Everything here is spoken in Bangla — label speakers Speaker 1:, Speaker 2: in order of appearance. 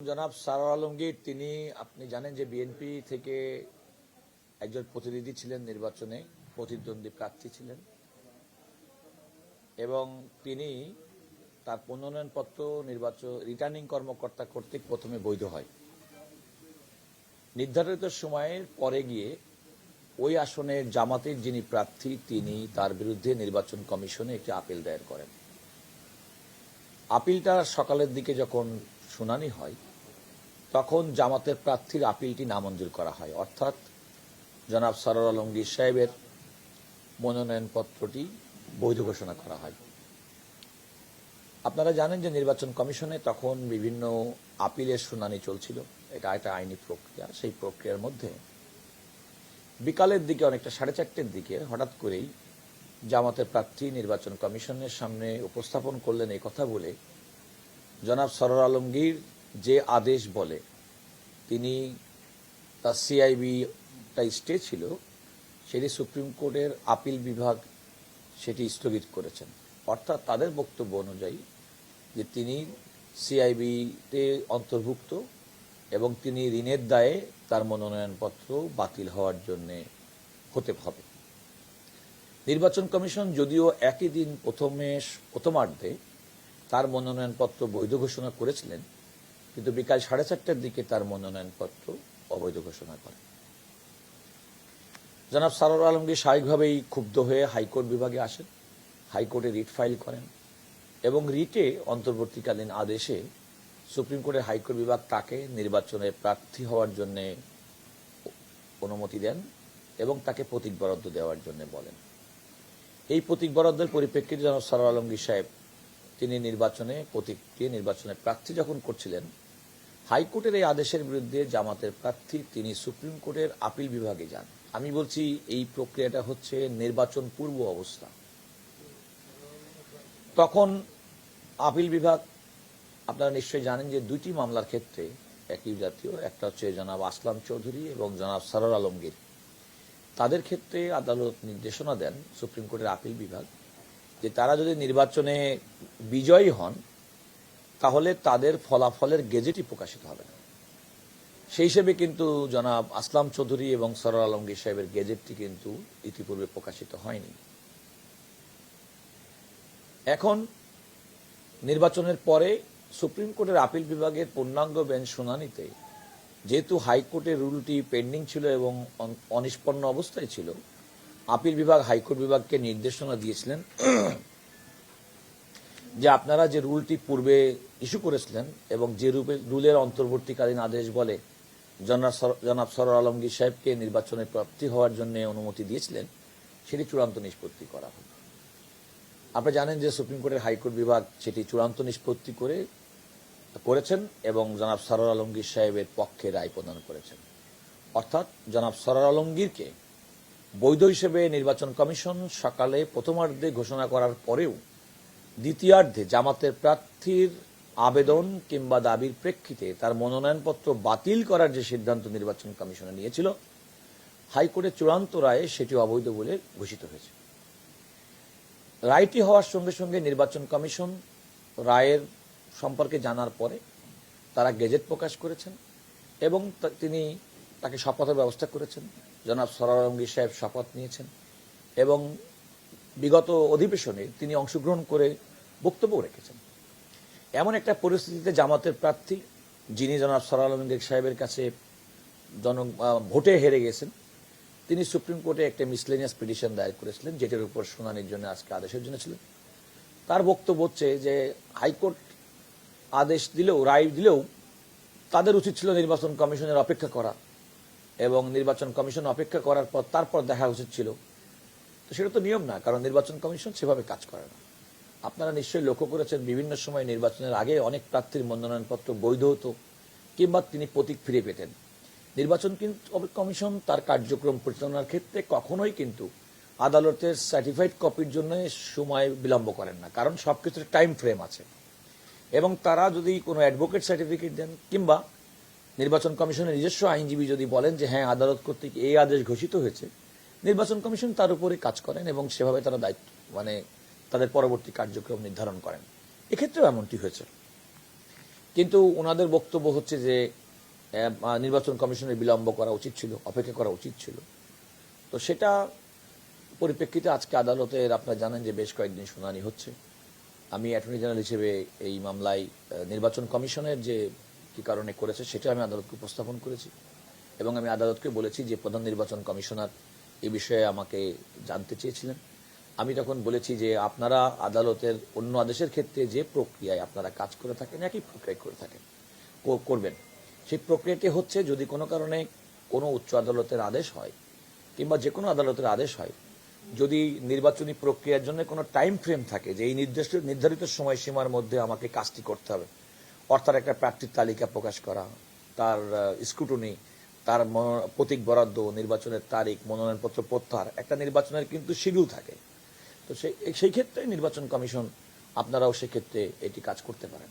Speaker 1: জনাব সারোয়ার আলমগীর তিনি আপনি জানেন যে বিএনপি থেকে একজন প্রতিনিধি ছিলেন, নির্বাচনে প্রতিদ্বন্দ্বী প্রার্থী ছিলেন এবং তিনি তার মনোনয়নপত্র নির্বাচন রিটার্নিং কর্মকর্তা কর্তৃক প্রথমে বৈধ হয়। নির্ধারিত সময়ের পরে গিয়ে ওই আসনের জামাতের যিনি প্রার্থী তিনি তার বিরুদ্ধে নির্বাচন কমিশনে একটি আপিল দায়ের করেন। আপিলটা সকালের দিকে যখন শুনানি হয় তখন জামাতের প্রার্থীর আপিলটি নামঞ্জুর করা হয়, অর্থাৎ জনাব সারোয়ার আলমগীর সাহেবের মনোনয়নপত্রটি বৈধ ঘোষণা করা হয়। আপনারা জানেন যে নির্বাচন কমিশনে তখন বিভিন্ন আপিলের শুনানি চলছিল, এটা একটা আইনি প্রক্রিয়া। সেই প্রক্রিয়ার মধ্যে বিকালের দিকে অনেকটা 4:30টার দিকে হঠাৎ করেই জামাতের প্রার্থী নির্বাচন কমিশনের সামনে উপস্থাপন করলেন এই কথা বলে, জনাব সারোয়ার আলমগীর যে আদেশ বলে তিনি তার সিআইবিটা স্টে ছিল সেটি সুপ্রিম কোর্টের আপিল বিভাগ সেটি স্থগিত করেছেন। অর্থাৎ তাদের বক্তব্য অনুযায়ী যে তিনি সিআইবিতে অন্তর্ভুক্ত এবং তিনি ঋণের দায়ে তার মনোনয়নপত্র বাতিল হওয়ার জন্য হতে হবে। নির্বাচন কমিশন যদিও একই দিন প্রথমার্ধে তার মনোনয়নপত্র বৈধ ঘোষণা করেছিলেন, কিন্তু বিকাল 4:30টার দিকে তার মনোনয়নপত্র অবৈধ ঘোষণা করেন। জনাব সারোয়ার আলমগীর স্বাভাবিকভাবেই ক্ষুব্ধ হয়ে হাইকোর্ট বিভাগে আসেন, হাইকোর্টে রিট ফাইল করেন এবং রিটে অন্তর্বর্তীকালীন আদেশে সুপ্রিম কোর্টের হাইকোর্ট বিভাগ তাকে নির্বাচনে প্রার্থী হওয়ার জন্য অনুমতি দেন এবং তাকে প্রতীক বরাদ্দ দেওয়ার জন্য বলেন। এই প্রতীক বরাদ্দের পরিপ্রেক্ষিতে জনাব সারোয়ার আলমগীর সাহেব তিনি নির্বাচনে প্রতীক দিয়ে নির্বাচনে প্রার্থী যখন করছিলেন, হাইকোর্টের এই আদেশের বিরুদ্ধে জামাতের প্রার্থী তিনি সুপ্রিম কোর্টের আপিল বিভাগে যান। আমি বলছি এই প্রক্রিয়াটা হচ্ছে নির্বাচন পূর্ব অবস্থা। তখন আপিল বিভাগ, আপনারা নিশ্চয়ই জানেন যে দুইটি মামলার ক্ষেত্রে একই জাতীয়, একটা হচ্ছে জনাব আসলাম চৌধুরী এবং জনাব সারোয়ার আলমগীর, তাদের ক্ষেত্রে আদালত নির্দেশনা দেন সুপ্রিম কোর্টের আপিল বিভাগ যে তারা যদি নির্বাচনে বিজয়ী হন তাহলে তাদের ফলাফলের গেজেটই প্রকাশিত হবে না। সেই হিসেবে কিন্তু জনাব আসলাম চৌধুরী এবং সারোয়ার আলমগীর সাহেবের গেজেটটি কিন্তু ইতিপূর্বে প্রকাশিত হয়নি। এখন নির্বাচনের পরে সুপ্রিম কোর্টের আপিল বিভাগের পূর্ণাঙ্গ বেঞ্চ শুনানিতে যেহেতু হাইকোর্টের রুলটি পেন্ডিং ছিল এবং অনিষ্পন্ন অবস্থায় ছিল, আপিল বিভাগ হাইকোর্ট বিভাগকে নির্দেশনা দিয়েছিলেন যে আপনারা যে রুলটি পূর্বে ইস্যু করেছিলেন এবং যে রুলের অন্তর্বর্তীকালীন আদেশ বলে জনাব সারোয়ার আলমগীর সাহেবকে নির্বাচনে প্রার্থী হওয়ার জন্য অনুমতি দিয়েছিলেন, সেটি চূড়ান্ত নিষ্পত্তি করা হবে। আপনারা জানেন যে সুপ্রিম কোর্টের হাইকোর্ট বিভাগ সেটি চূড়ান্ত নিষ্পত্তি করেছেন এবং জনাব সারোয়ার আলমগীর সাহেবের পক্ষে রায় প্রদান করেছেন। অর্থাৎ জনাব সারোয়ার আলমগীরকে বৈধ হিসেবে নির্বাচন কমিশন সকালে প্রথমার্ধে ঘোষণা করার পরেও দ্বিতীয়ার্ধে জামাতের প্রার্থীর আবেদন কিংবা দাবির প্রেক্ষিতে তার মনোনয়নপত্র বাতিল করার যে সিদ্ধান্ত নির্বাচন কমিশনে নিয়েছিল, হাইকোর্টের চূড়ান্ত রায়ে সেটি অবৈধ বলে ঘোষিত হয়েছে। রায়টি হওয়ার সঙ্গে সঙ্গে নির্বাচন কমিশন রায়ের সম্পর্কে জানার পরে তারা গেজেট প্রকাশ করেছেন এবং তিনি তাকে শপথের ব্যবস্থা করেছেন। জনাব সারোয়ার আলমগীর সাহেব শপথ নিয়েছেন এবং বিগত অধিবেশনে তিনি অংশগ্রহণ করে বক্তব্য রেখেছেন। এমন একটা পরিস্থিতিতে জামাতের প্রার্থী যিনি জনাব সারোয়ার আলমগীর সাহেবের কাছে ভোটে হেরে গেছেন, তিনি সুপ্রিম কোর্টে একটা মিসলেনিয়াস পিটিশন দায়ের করেছিলেন, যেটার উপর শুনানির জন্য আজকে আদেশের জন্য ছিলেন। তার বক্তব্য হচ্ছে যে হাইকোর্ট আদেশ দিলেও, রায় দিলেও তাদের উচিত ছিল নির্বাচন কমিশনের অপেক্ষা করা এবং নির্বাচন কমিশন অপেক্ষা করার পর তারপর দেখা উচিত ছিল। তো সেটা তো নিয়ম না, কারণ নির্বাচন কমিশন সেভাবে কাজ করে না। আপনারা নিশ্চয়ই লক্ষ্য করেছেন বিভিন্ন সময় নির্বাচনের আগে অনেক প্রার্থীর মনোনয়নপত্র বৈধ হতো কিংবা তিনি প্রতীক ফিরে পেতেন। নির্বাচন কমিশন তার কার্যক্রম পরিচালনার ক্ষেত্রে কখনোই কিন্তু আদালতের সার্টিফাইড কপির জন্য সময় বিলম্ব করেন না, কারণ সবকিছুর টাইম ফ্রেম আছে এবং তারা যদি কোনো অ্যাডভোকেট সার্টিফিকেট দেন কিংবা নির্বাচন কমিশনের নিজস্ব আইনজীবী যদি বলেন যে হ্যাঁ আদালত কর্তৃক এই আদেশ ঘোষিত হয়েছে, নির্বাচন কমিশন তার উপরে কাজ করেন এবং সেভাবে তারা দায়িত্ব তাদের পরবর্তী কার্যক্রম নির্ধারণ করেন। এক্ষেত্রেও এমনটি হয়েছে। কিন্তু ওনাদের বক্তব্য হচ্ছে যে নির্বাচন কমিশনের বিলম্ব করা উচিত ছিল, অপেক্ষা করা উচিত ছিল। তো সেটা পরিপ্রেক্ষিতে আজকে আদালতের আপনারা জানেন যে বেশ কয়েকদিন শুনানি হচ্ছে। আমি অ্যাটর্নি জেনারেল হিসেবে এই মামলায় নির্বাচন কমিশনের যে কি কারণে করেছে সেটা আমি আদালতকে উপস্থাপন করেছি এবং আমি আদালতকে বলেছি যে প্রধান নির্বাচন কমিশনার এই বিষয়ে আমাকে জানতে চেয়েছিলেন। আমি তখন বলেছি যে আপনারা আদালতের অন্য আদেশের ক্ষেত্রে যে প্রক্রিয়ায় আপনারা কাজ করে থাকেন একই প্রক্রিয়ায় করে থাকেন করবেন। সেই প্রক্রিয়াটি হচ্ছে যদি কোনো কারণে কোনো উচ্চ আদালতের আদেশ হয় কিংবা যে কোনো আদালতের আদেশ হয়, যদি নির্বাচনী প্রক্রিয়ার জন্য কোনো টাইম ফ্রেম থাকে যে এই নির্ধারিত সময়সীমার মধ্যে আমাকে কাজটি করতে হবে, অর্থাৎ একটা প্রার্থীর তালিকা প্রকাশ করা, তার স্ক্রুটনি, তার প্রতীক বরাদ্দ, নির্বাচনের তারিখ, মনোনয়নপত্র প্রত্যাহার, একটা নির্বাচনের কিন্তু শিডিউল থাকে। তো সেই ক্ষেত্রে নির্বাচন কমিশন আপনারাও সেক্ষেত্রে এটি কাজ করতে পারেন।